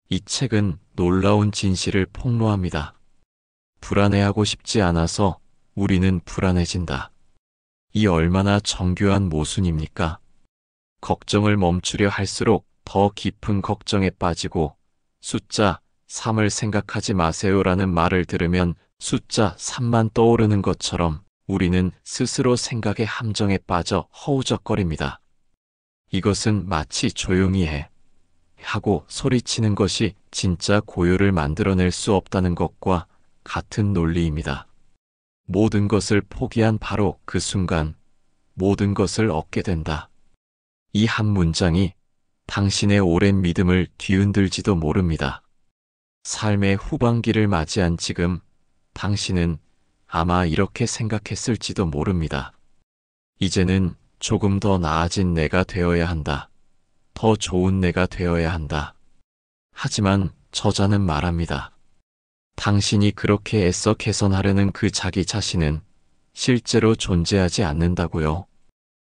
이 책은 놀라운 진실을 폭로합니다. 불안해하고 싶지 않아서 우리는 불안해진다. 이 얼마나 정교한 모순입니까? 걱정을 멈추려 할수록 더 깊은 걱정에 빠지고 숫자 3을 생각하지 마세요라는 말을 들으면 숫자 3만 떠오르는 것처럼 우리는 스스로 생각의 함정에 빠져 허우적거립니다. 이것은 마치 조용히 해 하고 소리치는 것이 진짜 고요를 만들어낼 수 없다는 것과 같은 논리입니다. 모든 것을 포기한 바로 그 순간 모든 것을 얻게 된다. 이 한 문장이 당신의 오랜 믿음을 뒤흔들지도 모릅니다. 삶의 후반기를 맞이한 지금 당신은 아마 이렇게 생각했을지도 모릅니다. 이제는 조금 더 나아진 내가 되어야 한다. 더 좋은 내가 되어야 한다. 하지만 저자는 말합니다. 당신이 그렇게 애써 개선하려는 그 자기 자신은 실제로 존재하지 않는다고요.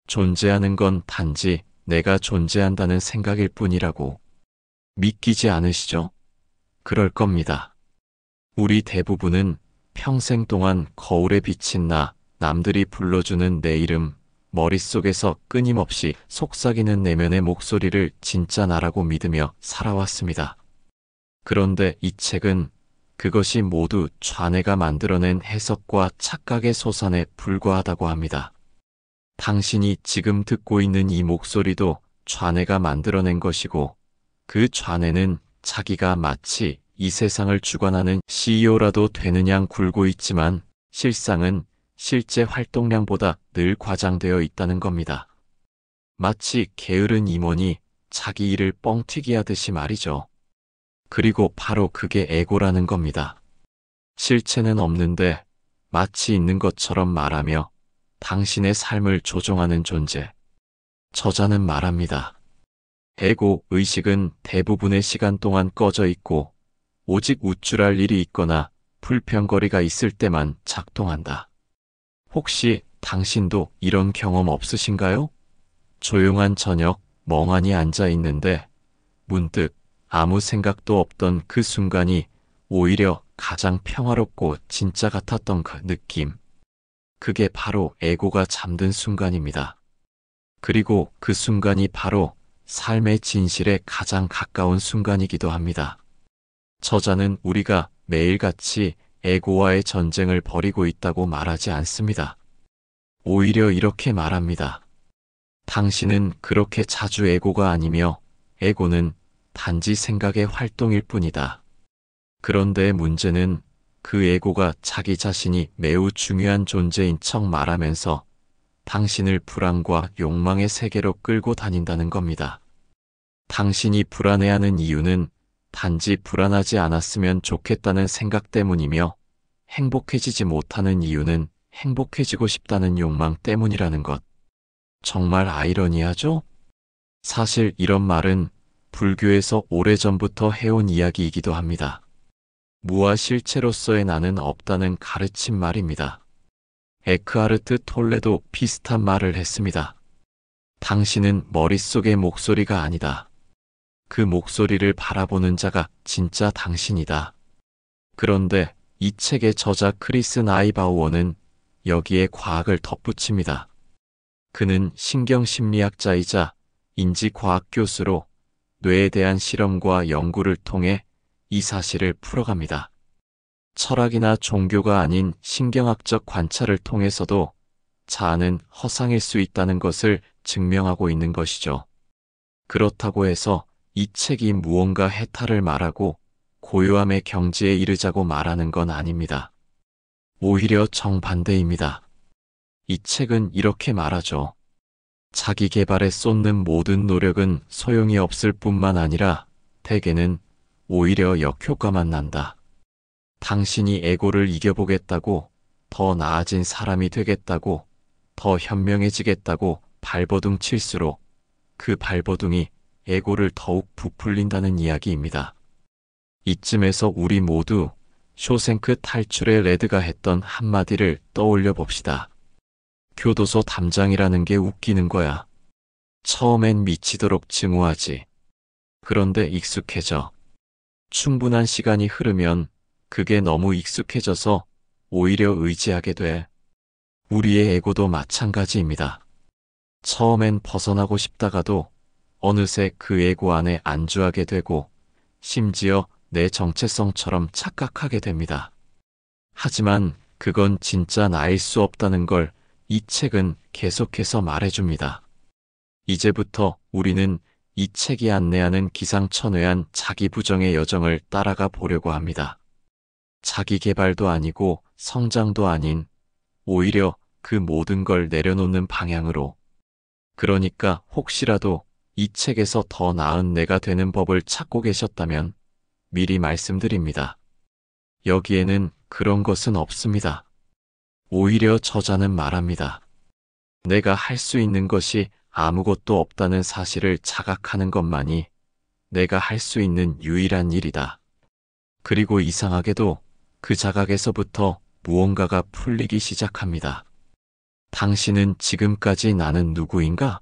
존재하는 건 단지 내가 존재한다는 생각일 뿐이라고. 믿기지 않으시죠? 그럴 겁니다. 우리 대부분은 평생 동안 거울에 비친 나, 남들이 불러주는 내 이름, 머릿속에서 끊임없이 속삭이는 내면의 목소리를 진짜 나라고 믿으며 살아왔습니다. 그런데 이 책은 그것이 모두 좌뇌가 만들어낸 해석과 착각의 소산에 불과하다고 합니다. 당신이 지금 듣고 있는 이 목소리도 좌뇌가 만들어낸 것이고 그 좌뇌는 자기가 마치 이 세상을 주관하는 CEO라도 되는 양 굴고 있지만 실상은 실제 활동량보다 늘 과장되어 있다는 겁니다. 마치 게으른 임원이 자기 일을 뻥튀기 하듯이 말이죠. 그리고 바로 그게 에고라는 겁니다. 실체는 없는데 마치 있는 것처럼 말하며 당신의 삶을 조종하는 존재. 저자는 말합니다. 에고 의식은 대부분의 시간 동안 꺼져 있고 오직 우쭐할 일이 있거나 불평거리가 있을 때만 작동한다. 혹시 당신도 이런 경험 없으신가요? 조용한 저녁 멍하니 앉아 있는데 문득 아무 생각도 없던 그 순간이 오히려 가장 평화롭고 진짜 같았던 그 느낌. 그게 바로 에고가 잠든 순간입니다. 그리고 그 순간이 바로 삶의 진실에 가장 가까운 순간이기도 합니다. 저자는 우리가 매일같이 에고와의 전쟁을 벌이고 있다고 말하지 않습니다. 오히려 이렇게 말합니다. 당신은 그렇게 자주 에고가 아니며 에고는 단지 생각의 활동일 뿐이다. 그런데 문제는 그 에고가 자기 자신이 매우 중요한 존재인 척 말하면서 당신을 불안과 욕망의 세계로 끌고 다닌다는 겁니다. 당신이 불안해하는 이유는 단지 불안하지 않았으면 좋겠다는 생각 때문이며 행복해지지 못하는 이유는 행복해지고 싶다는 욕망 때문이라는 것. 정말 아이러니하죠? 사실 이런 말은 불교에서 오래전부터 해온 이야기이기도 합니다. 무와 실체로서의 나는 없다는 가르침 말입니다. 에크하르트 톨레도 비슷한 말을 했습니다. 당신은 머릿속의 목소리가 아니다. 그 목소리를 바라보는 자가 진짜 당신이다. 그런데 이 책의 저자 크리스 나이바우어는 여기에 과학을 덧붙입니다. 그는 신경심리학자이자 인지과학 교수로 뇌에 대한 실험과 연구를 통해 이 사실을 풀어갑니다. 철학이나 종교가 아닌 신경학적 관찰을 통해서도 자아는 허상일 수 있다는 것을 증명하고 있는 것이죠. 그렇다고 해서 이 책이 무언가 해탈을 말하고 고요함의 경지에 이르자고 말하는 건 아닙니다. 오히려 정반대입니다. 이 책은 이렇게 말하죠. 자기 개발에 쏟는 모든 노력은 소용이 없을 뿐만 아니라 대개는 오히려 역효과만 난다. 당신이 에고를 이겨보겠다고, 더 나아진 사람이 되겠다고, 더 현명해지겠다고 발버둥 칠수록 그 발버둥이 에고를 더욱 부풀린다는 이야기입니다. 이쯤에서 우리 모두 쇼생크 탈출의 레드가 했던 한마디를 떠올려 봅시다. 교도소 담장이라는 게 웃기는 거야. 처음엔 미치도록 증오하지. 그런데 익숙해져. 충분한 시간이 흐르면 그게 너무 익숙해져서 오히려 의지하게 돼. 우리의 에고도 마찬가지입니다. 처음엔 벗어나고 싶다가도 어느새 그 에고 안에 안주하게 되고 심지어 내 정체성처럼 착각하게 됩니다. 하지만 그건 진짜 나일 수 없다는 걸 이 책은 계속해서 말해줍니다. 이제부터 우리는 이 책이 안내하는 기상천외한 자기 부정의 여정을 따라가 보려고 합니다. 자기 개발도 아니고 성장도 아닌 오히려 그 모든 걸 내려놓는 방향으로. 그러니까 혹시라도 이 책에서 더 나은 내가 되는 법을 찾고 계셨다면 미리 말씀드립니다. 여기에는 그런 것은 없습니다. 오히려 저자는 말합니다. 내가 할 수 있는 것이 아무것도 없다는 사실을 자각하는 것만이 내가 할 수 있는 유일한 일이다. 그리고 이상하게도 그 자각에서부터 무언가가 풀리기 시작합니다. 당신은 지금까지 나는 누구인가?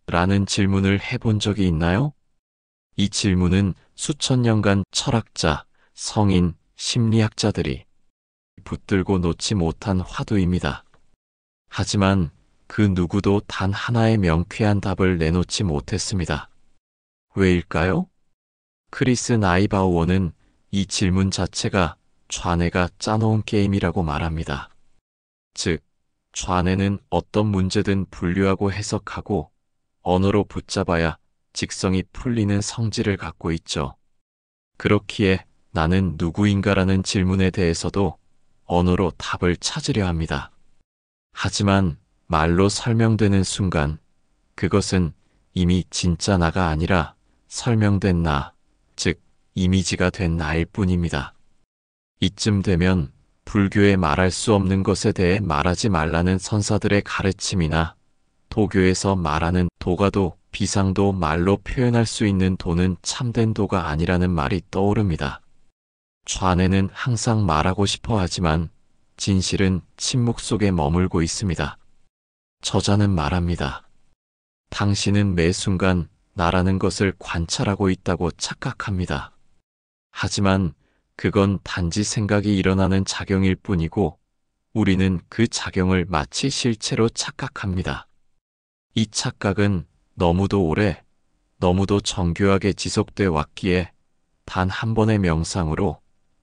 라는 질문을 해본 적이 있나요? 이 질문은 수천 년간 철학자, 성인, 심리학자들이 붙들고 놓지 못한 화두입니다. 하지만 그 누구도 단 하나의 명쾌한 답을 내놓지 못했습니다. 왜일까요? 크리스 나이바우어는 이 질문 자체가 좌뇌가 짜놓은 게임이라고 말합니다. 즉, 좌뇌는 어떤 문제든 분류하고 해석하고 언어로 붙잡아야 직성이 풀리는 성질을 갖고 있죠. 그렇기에 나는 누구인가라는 질문에 대해서도 언어로 답을 찾으려 합니다. 하지만 말로 설명되는 순간 그것은 이미 진짜 나가 아니라 설명된 나, 즉 이미지가 된 나일 뿐입니다. 이쯤 되면 불교에 말할 수 없는 것에 대해 말하지 말라는 선사들의 가르침이나 도교에서 말하는 도가도 비상도 말로 표현할 수 있는 도는 참된 도가 아니라는 말이 떠오릅니다. 좌뇌는 항상 말하고 싶어 하지만 진실은 침묵 속에 머물고 있습니다. 저자는 말합니다. 당신은 매 순간 나라는 것을 관찰하고 있다고 착각합니다. 하지만 그건 단지 생각이 일어나는 작용일 뿐이고 우리는 그 작용을 마치 실체로 착각합니다. 이 착각은 너무도 오래, 너무도 정교하게 지속돼 왔기에 단 한 번의 명상으로,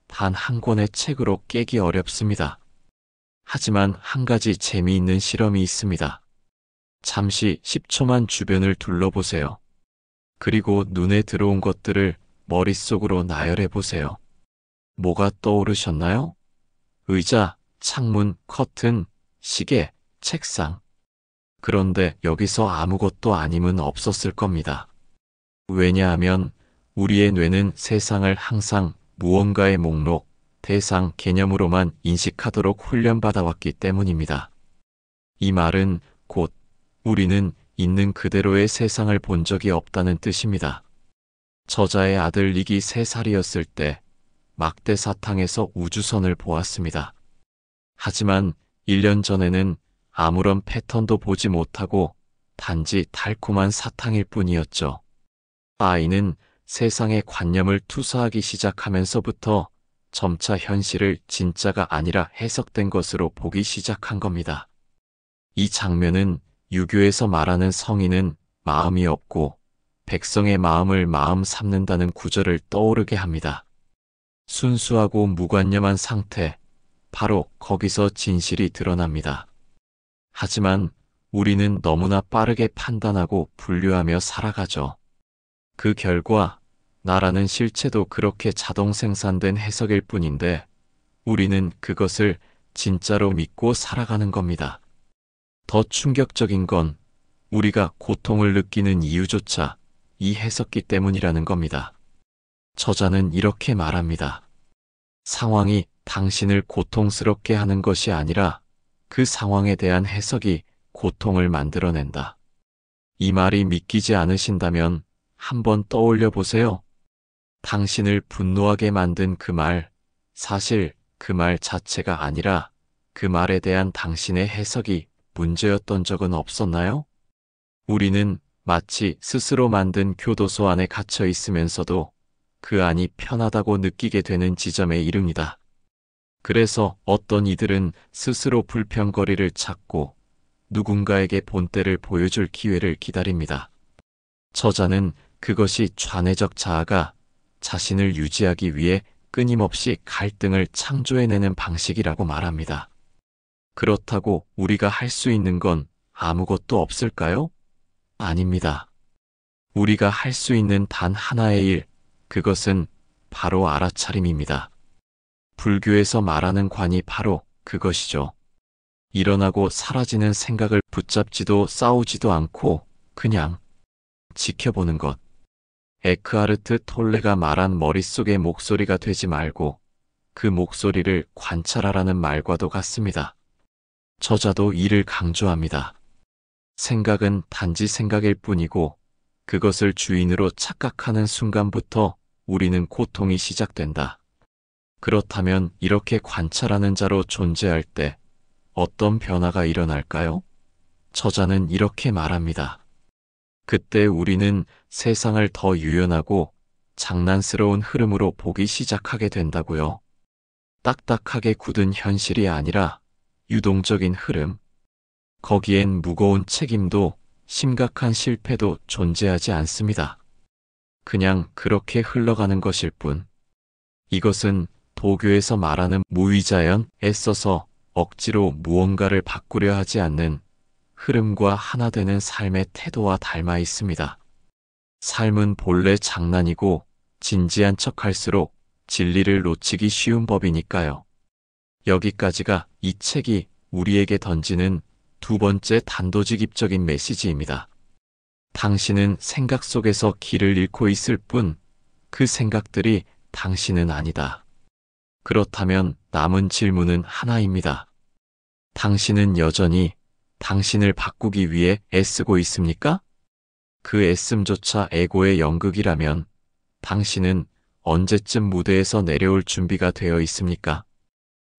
단 한 권의 책으로 깨기 어렵습니다. 하지만 한 가지 재미있는 실험이 있습니다. 잠시 10초만 주변을 둘러보세요. 그리고 눈에 들어온 것들을 머릿속으로 나열해 보세요. 뭐가 떠오르셨나요? 의자, 창문, 커튼, 시계, 책상. 그런데 여기서 아무것도 아님은 없었을 겁니다. 왜냐하면 우리의 뇌는 세상을 항상 무언가의 목록, 대상, 개념으로만 인식하도록 훈련받아왔기 때문입니다. 이 말은 곧 우리는 있는 그대로의 세상을 본 적이 없다는 뜻입니다. 저자의 아들 닉이 3살이었을 때 막대 사탕에서 우주선을 보았습니다. 하지만 1년 전에는 아무런 패턴도 보지 못하고 단지 달콤한 사탕일 뿐이었죠. 아이는 세상에 관념을 투사하기 시작하면서부터 점차 현실을 진짜가 아니라 해석된 것으로 보기 시작한 겁니다. 이 장면은 유교에서 말하는 성인은 마음이 없고 백성의 마음을 마음 삼는다는 구절을 떠오르게 합니다. 순수하고 무관념한 상태, 바로 거기서 진실이 드러납니다. 하지만 우리는 너무나 빠르게 판단하고 분류하며 살아가죠. 그 결과 나라는 실체도 그렇게 자동 생산된 해석일 뿐인데 우리는 그것을 진짜로 믿고 살아가는 겁니다. 더 충격적인 건 우리가 고통을 느끼는 이유조차 이 해석기 때문이라는 겁니다. 저자는 이렇게 말합니다. 상황이 당신을 고통스럽게 하는 것이 아니라 그 상황에 대한 해석이 고통을 만들어낸다. 이 말이 믿기지 않으신다면 한번 떠올려 보세요. 당신을 분노하게 만든 그 말, 사실 그 말 자체가 아니라 그 말에 대한 당신의 해석이 문제였던 적은 없었나요? 우리는 마치 스스로 만든 교도소 안에 갇혀 있으면서도 그 안이 편하다고 느끼게 되는 지점에 이릅니다. 그래서 어떤 이들은 스스로 불평거리를 찾고 누군가에게 본때를 보여줄 기회를 기다립니다. 저자는 그것이 좌뇌적 자아가 자신을 유지하기 위해 끊임없이 갈등을 창조해내는 방식이라고 말합니다. 그렇다고 우리가 할 수 있는 건 아무것도 없을까요? 아닙니다. 우리가 할 수 있는 단 하나의 일, 그것은 바로 알아차림입니다. 불교에서 말하는 관이 바로 그것이죠. 일어나고 사라지는 생각을 붙잡지도 싸우지도 않고 그냥 지켜보는 것. 에크하르트 톨레가 말한 머릿속의 목소리가 되지 말고 그 목소리를 관찰하라는 말과도 같습니다. 저자도 이를 강조합니다. 생각은 단지 생각일 뿐이고 그것을 주인으로 착각하는 순간부터 우리는 고통이 시작된다. 그렇다면 이렇게 관찰하는 자로 존재할 때 어떤 변화가 일어날까요? 저자는 이렇게 말합니다. 그때 우리는 세상을 더 유연하고 장난스러운 흐름으로 보기 시작하게 된다고요. 딱딱하게 굳은 현실이 아니라 유동적인 흐름. 거기엔 무거운 책임도 심각한 실패도 존재하지 않습니다. 그냥 그렇게 흘러가는 것일 뿐. 이것은 도교에서 말하는 무위자연, 애써서 억지로 무언가를 바꾸려 하지 않는 흐름과 하나 되는 삶의 태도와 닮아 있습니다. 삶은 본래 장난이고 진지한 척할수록 진리를 놓치기 쉬운 법이니까요. 여기까지가 이 책이 우리에게 던지는 두 번째 단도직입적인 메시지입니다. 당신은 생각 속에서 길을 잃고 있을 뿐 그 생각들이 당신은 아니다. 그렇다면 남은 질문은 하나입니다. 당신은 여전히 당신을 바꾸기 위해 애쓰고 있습니까? 그 애씀조차 에고의 연극이라면 당신은 언제쯤 무대에서 내려올 준비가 되어 있습니까?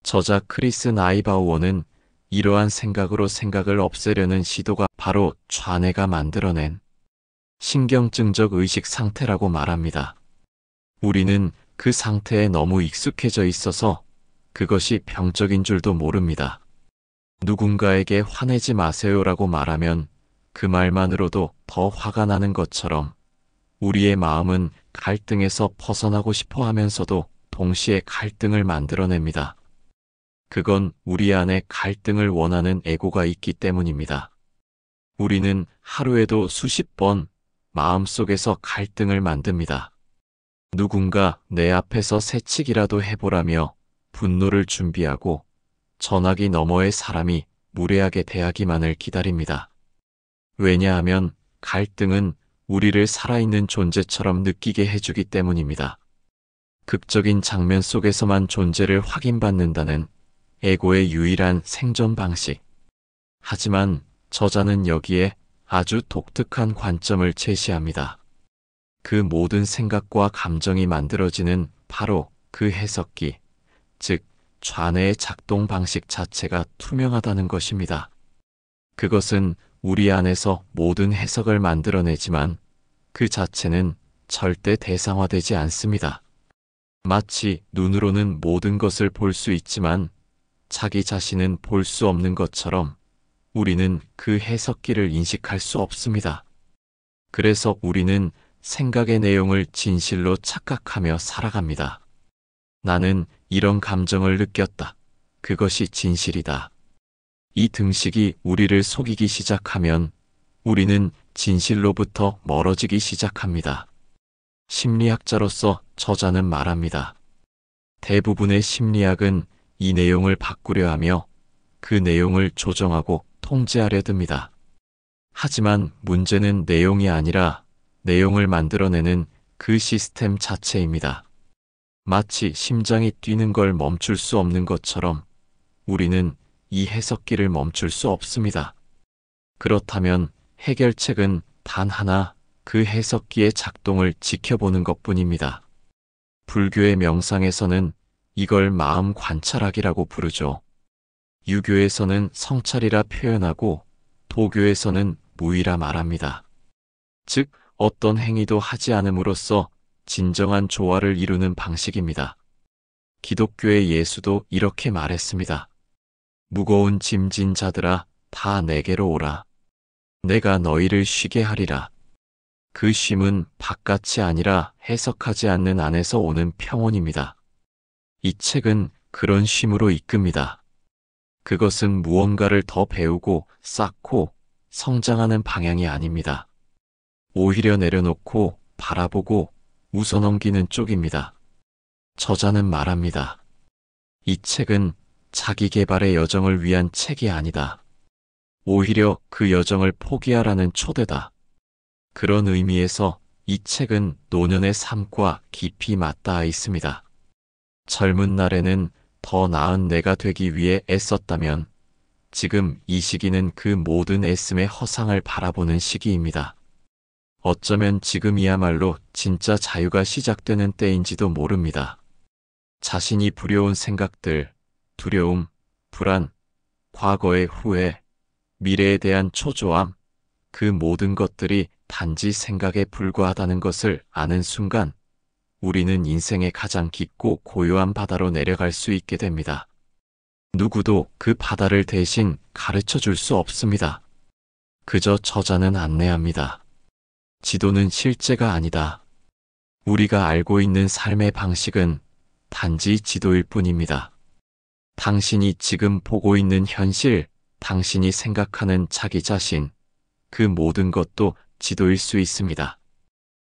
저자 크리스 나이바우어는 이러한 생각으로 생각을 없애려는 시도가 바로 좌뇌가 만들어낸 신경증적 의식 상태라고 말합니다. 우리는 그 상태에 너무 익숙해져 있어서 그것이 병적인 줄도 모릅니다. 누군가에게 화내지 마세요라고 말하면 그 말만으로도 더 화가 나는 것처럼 우리의 마음은 갈등에서 벗어나고 싶어 하면서도 동시에 갈등을 만들어냅니다. 그건 우리 안에 갈등을 원하는 에고가 있기 때문입니다. 우리는 하루에도 수십 번 마음속에서 갈등을 만듭니다. 누군가 내 앞에서 새치기라도 해보라며 분노를 준비하고 전화기 너머의 사람이 무례하게 대하기만을 기다립니다. 왜냐하면 갈등은 우리를 살아있는 존재처럼 느끼게 해주기 때문입니다. 극적인 장면 속에서만 존재를 확인받는다는 에고의 유일한 생존 방식. 하지만 저자는 여기에 아주 독특한 관점을 제시합니다. 그 모든 생각과 감정이 만들어지는 바로 그 해석기, 즉 좌뇌의 작동 방식 자체가 투명하다는 것입니다. 그것은 우리 안에서 모든 해석을 만들어내지만 그 자체는 절대 대상화되지 않습니다. 마치 눈으로는 모든 것을 볼 수 있지만 자기 자신은 볼 수 없는 것처럼 우리는 그 해석기를 인식할 수 없습니다. 그래서 우리는 생각의 내용을 진실로 착각하며 살아갑니다. 나는 이런 감정을 느꼈다. 그것이 진실이다. 이 등식이 우리를 속이기 시작하면 우리는 진실로부터 멀어지기 시작합니다. 심리학자로서 저자는 말합니다. 대부분의 심리학은 이 내용을 바꾸려 하며 그 내용을 조정하고 통제하려 듭니다. 하지만 문제는 내용이 아니라 내용을 만들어내는 그 시스템 자체입니다. 마치 심장이 뛰는 걸 멈출 수 없는 것처럼 우리는 이 해석기를 멈출 수 없습니다. 그렇다면 해결책은 단 하나, 그 해석기의 작동을 지켜보는 것뿐입니다. 불교의 명상에서는 이걸 마음 관찰하기라고 부르죠. 유교에서는 성찰이라 표현하고 도교에서는 무의라 말합니다. 즉 어떤 행위도 하지 않음으로써 진정한 조화를 이루는 방식입니다. 기독교의 예수도 이렇게 말했습니다. 무거운 짐진 자들아, 다 내게로 오라. 내가 너희를 쉬게 하리라. 그 쉼은 바깥이 아니라 해석하지 않는 안에서 오는 평온입니다. 이 책은 그런 쉼으로 이끕니다. 그것은 무언가를 더 배우고 쌓고 성장하는 방향이 아닙니다. 오히려 내려놓고 바라보고 웃어넘기는 쪽입니다. 저자는 말합니다. 이 책은 자기 개발의 여정을 위한 책이 아니다. 오히려 그 여정을 포기하라는 초대다. 그런 의미에서 이 책은 노년의 삶과 깊이 맞닿아 있습니다. 젊은 날에는 더 나은 내가 되기 위해 애썼다면 지금 이 시기는 그 모든 애씀의 허상을 바라보는 시기입니다. 어쩌면 지금이야말로 진짜 자유가 시작되는 때인지도 모릅니다. 자신이 부려운 생각들, 두려움, 불안, 과거의 후회, 미래에 대한 초조함, 그 모든 것들이 단지 생각에 불과하다는 것을 아는 순간 우리는 인생의 가장 깊고 고요한 바다로 내려갈 수 있게 됩니다. 누구도 그 바다를 대신 가르쳐 줄 수 없습니다. 그저 저자는 안내합니다. 지도는 실제가 아니다. 우리가 알고 있는 삶의 방식은 단지 지도일 뿐입니다. 당신이 지금 보고 있는 현실, 당신이 생각하는 자기 자신, 그 모든 것도 지도일 수 있습니다.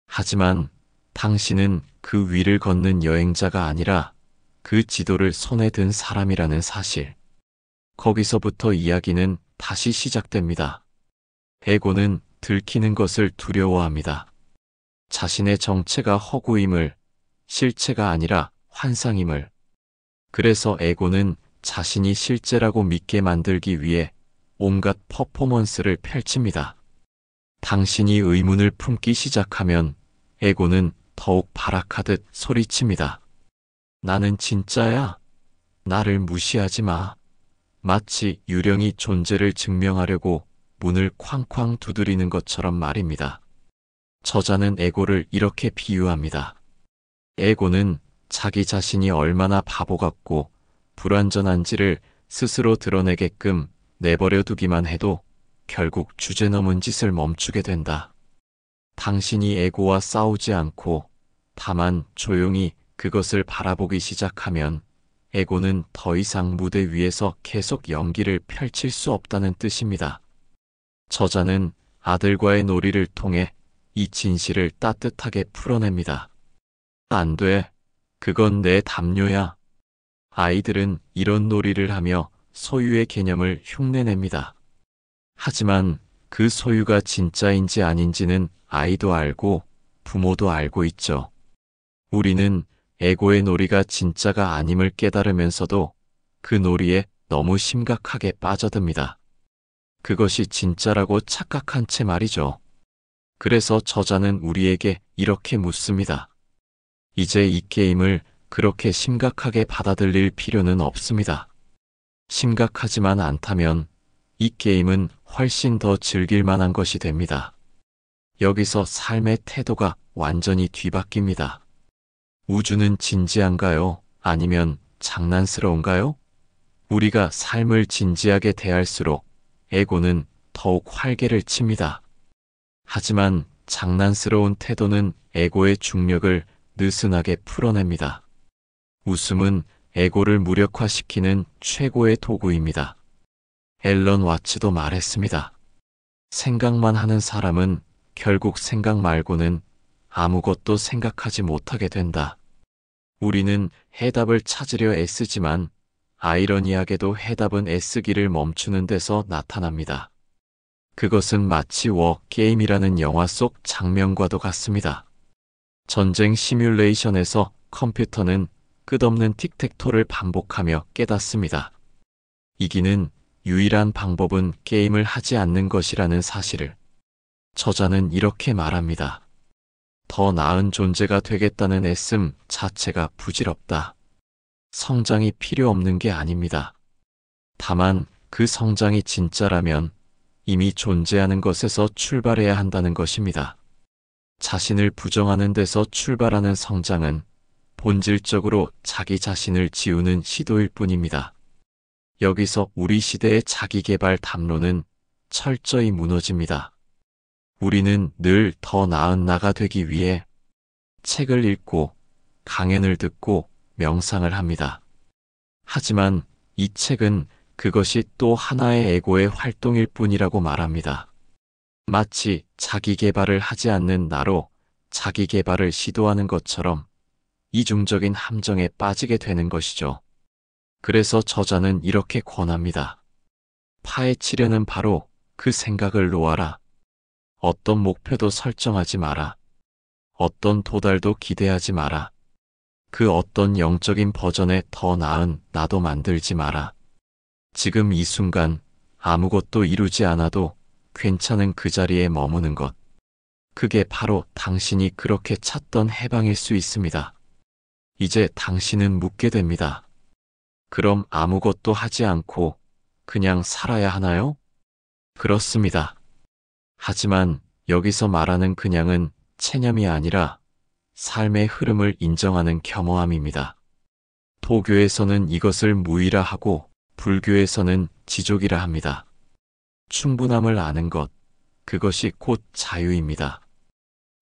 하지만 당신은 그 위를 걷는 여행자가 아니라 그 지도를 손에 든 사람이라는 사실. 거기서부터 이야기는 다시 시작됩니다. 에고는 들키는 것을 두려워합니다. 자신의 정체가 허구임을, 실체가 아니라 환상임을. 그래서 에고는 자신이 실제라고 믿게 만들기 위해 온갖 퍼포먼스를 펼칩니다. 당신이 의문을 품기 시작하면 에고는 더욱 발악하듯 소리칩니다. 나는 진짜야. 나를 무시하지 마. 마치 유령이 존재를 증명하려고 문을 쾅쾅 두드리는 것처럼 말입니다. 저자는 에고를 이렇게 비유합니다. 에고는 자기 자신이 얼마나 바보 같고 불완전한지를 스스로 드러내게끔 내버려 두기만 해도 결국 주제넘은 짓을 멈추게 된다. 당신이 에고와 싸우지 않고 다만 조용히 그것을 바라보기 시작하면 에고는 더 이상 무대 위에서 계속 연기를 펼칠 수 없다는 뜻입니다. 저자는 아들과의 놀이를 통해 이 진실을 따뜻하게 풀어냅니다. 안 돼. 그건 내 담요야. 아이들은 이런 놀이를 하며 소유의 개념을 흉내냅니다. 하지만 그 소유가 진짜인지 아닌지는 아이도 알고 부모도 알고 있죠. 우리는 에고의 놀이가 진짜가 아님을 깨달으면서도 그 놀이에 너무 심각하게 빠져듭니다. 그것이 진짜라고 착각한 채 말이죠. 그래서 저자는 우리에게 이렇게 묻습니다. 이제 이 게임을 그렇게 심각하게 받아들일 필요는 없습니다. 심각하지만 않다면 이 게임은 훨씬 더 즐길 만한 것이 됩니다. 여기서 삶의 태도가 완전히 뒤바뀝니다. 우주는 진지한가요? 아니면 장난스러운가요? 우리가 삶을 진지하게 대할수록 에고는 더욱 활개를 칩니다. 하지만 장난스러운 태도는 에고의 중력을 느슨하게 풀어냅니다. 웃음은 에고를 무력화시키는 최고의 도구입니다. 앨런 와츠도 말했습니다. 생각만 하는 사람은 결국 생각 말고는 아무것도 생각하지 못하게 된다. 우리는 해답을 찾으려 애쓰지만 아이러니하게도 해답은 애쓰기를 멈추는 데서 나타납니다. 그것은 마치 게임이라는 영화 속 장면과도 같습니다. 전쟁 시뮬레이션에서 컴퓨터는 끝없는 틱택토를 반복하며 깨닫습니다. 이기는 유일한 방법은 게임을 하지 않는 것이라는 사실을. 저자는 이렇게 말합니다. 더 나은 존재가 되겠다는 애씀 자체가 부질없다. 성장이 필요 없는 게 아닙니다. 다만 그 성장이 진짜라면 이미 존재하는 것에서 출발해야 한다는 것입니다. 자신을 부정하는 데서 출발하는 성장은 본질적으로 자기 자신을 지우는 시도일 뿐입니다. 여기서 우리 시대의 자기계발 담론은 철저히 무너집니다. 우리는 늘 더 나은 나가 되기 위해 책을 읽고 강연을 듣고 명상을 합니다. 하지만 이 책은 그것이 또 하나의 에고의 활동일 뿐이라고 말합니다. 마치 자기 개발을 하지 않는 나로 자기 개발을 시도하는 것처럼 이중적인 함정에 빠지게 되는 것이죠. 그래서 저자는 이렇게 권합니다. 파헤치려는 바로 그 생각을 놓아라. 어떤 목표도 설정하지 마라. 어떤 도달도 기대하지 마라. 그 어떤 영적인 버전의 더 나은 나도 만들지 마라. 지금 이 순간 아무것도 이루지 않아도 괜찮은 그 자리에 머무는 것. 그게 바로 당신이 그렇게 찾던 해방일 수 있습니다. 이제 당신은 묻게 됩니다. 그럼 아무것도 하지 않고 그냥 살아야 하나요? 그렇습니다. 하지만 여기서 말하는 그냥은 체념이 아니라 삶의 흐름을 인정하는 겸허함입니다. 도교에서는 이것을 무의라 하고 불교에서는 지족이라 합니다. 충분함을 아는 것, 그것이 곧 자유입니다.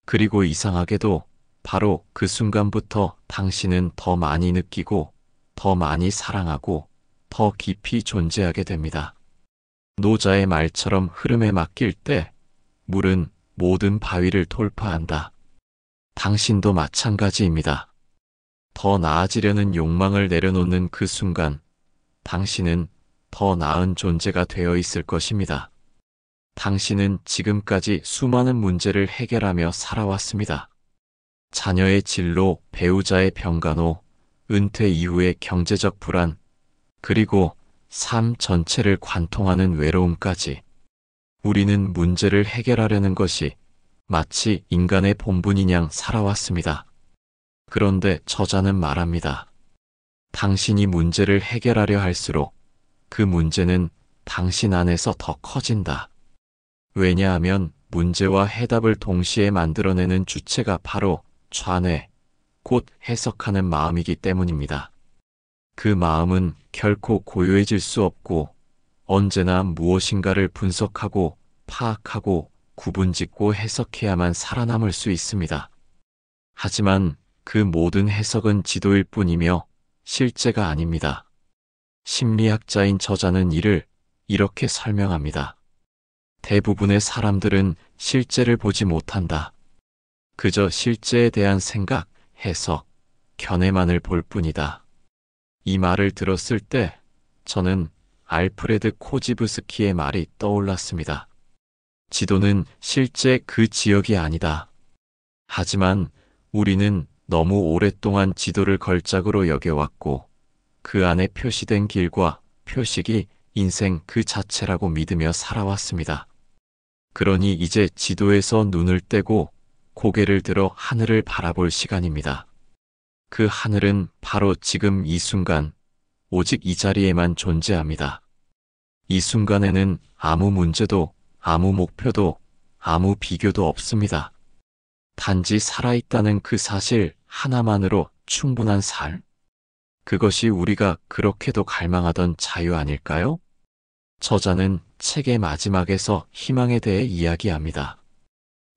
그리고 이상하게도 바로 그 순간부터 당신은 더 많이 느끼고 더 많이 사랑하고 더 깊이 존재하게 됩니다. 노자의 말처럼 흐름에 맡길 때 물은 모든 바위를 돌파한다. 당신도 마찬가지입니다. 더 나아지려는 욕망을 내려놓는 그 순간 당신은 더 나은 존재가 되어 있을 것입니다. 당신은 지금까지 수많은 문제를 해결하며 살아왔습니다. 자녀의 진로, 배우자의 병간호, 은퇴 이후의 경제적 불안, 그리고 삶 전체를 관통하는 외로움까지. 우리는 문제를 해결하려는 것이 마치 인간의 본분이냥 살아왔습니다. 그런데 저자는 말합니다. 당신이 문제를 해결하려 할수록 그 문제는 당신 안에서 더 커진다. 왜냐하면 문제와 해답을 동시에 만들어내는 주체가 바로 좌뇌, 곧 해석하는 마음이기 때문입니다. 그 마음은 결코 고요해질 수 없고 언제나 무엇인가를 분석하고 파악하고 구분짓고 해석해야만 살아남을 수 있습니다. 하지만 그 모든 해석은 지도일 뿐이며 실제가 아닙니다. 심리학자인 저자는 이를 이렇게 설명합니다. 대부분의 사람들은 실제를 보지 못한다. 그저 실제에 대한 생각, 해석, 견해만을 볼 뿐이다. 이 말을 들었을 때 저는 알프레드 코지브스키의 말이 떠올랐습니다. 지도는 실제 그 지역이 아니다. 하지만 우리는 너무 오랫동안 지도를 걸작으로 여겨왔고 그 안에 표시된 길과 표식이 인생 그 자체라고 믿으며 살아왔습니다. 그러니 이제 지도에서 눈을 떼고 고개를 들어 하늘을 바라볼 시간입니다. 그 하늘은 바로 지금 이 순간, 오직 이 자리에만 존재합니다. 이 순간에는 아무 문제도, 아무 목표도, 아무 비교도 없습니다. 단지 살아있다는 그 사실 하나만으로 충분한 삶. 그것이 우리가 그렇게도 갈망하던 자유 아닐까요? 저자는 책의 마지막에서 희망에 대해 이야기합니다.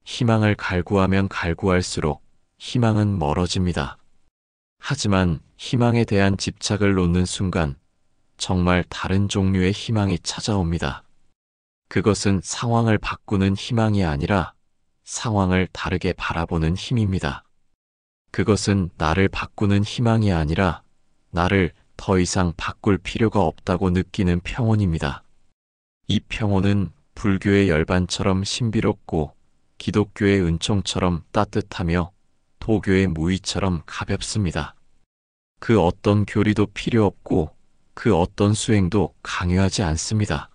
희망을 갈구하면 갈구할수록 희망은 멀어집니다. 하지만 희망에 대한 집착을 놓는 순간 정말 다른 종류의 희망이 찾아옵니다. 그것은 상황을 바꾸는 희망이 아니라 상황을 다르게 바라보는 힘입니다. 그것은 나를 바꾸는 희망이 아니라 나를 더 이상 바꿀 필요가 없다고 느끼는 평온입니다. 이 평온은 불교의 열반처럼 신비롭고 기독교의 은총처럼 따뜻하며 도교의 무의처럼 가볍습니다. 그 어떤 교리도 필요 없고 그 어떤 수행도 강요하지 않습니다.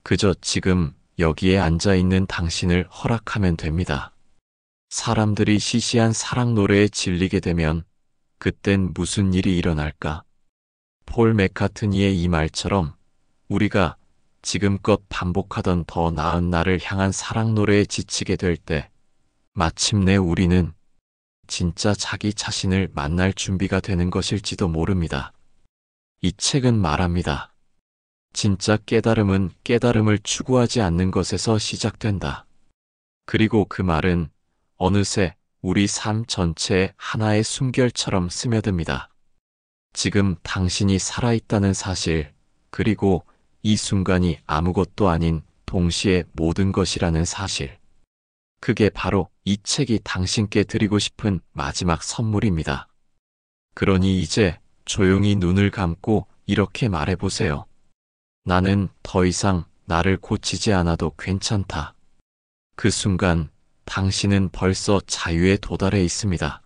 그저 지금 여기에 앉아있는 당신을 허락하면 됩니다. 사람들이 시시한 사랑 노래에 질리게 되면 그땐 무슨 일이 일어날까? 폴 맥카트니의 이 말처럼 우리가 지금껏 반복하던 더 나은 나를 향한 사랑 노래에 지치게 될 때 마침내 우리는 진짜 자기 자신을 만날 준비가 되는 것일지도 모릅니다. 이 책은 말합니다. 진짜 깨달음은 깨달음을 추구하지 않는 것에서 시작된다. 그리고 그 말은 어느새 우리 삶 전체에 하나의 숨결처럼 스며듭니다. 지금 당신이 살아있다는 사실, 그리고 이 순간이 아무것도 아닌 동시에 모든 것이라는 사실. 그게 바로 이 책이 당신께 드리고 싶은 마지막 선물입니다. 그러니 이제 조용히 눈을 감고 이렇게 말해보세요. 나는 더 이상 나를 고치지 않아도 괜찮다. 그 순간 당신은 벌써 자유에 도달해 있습니다.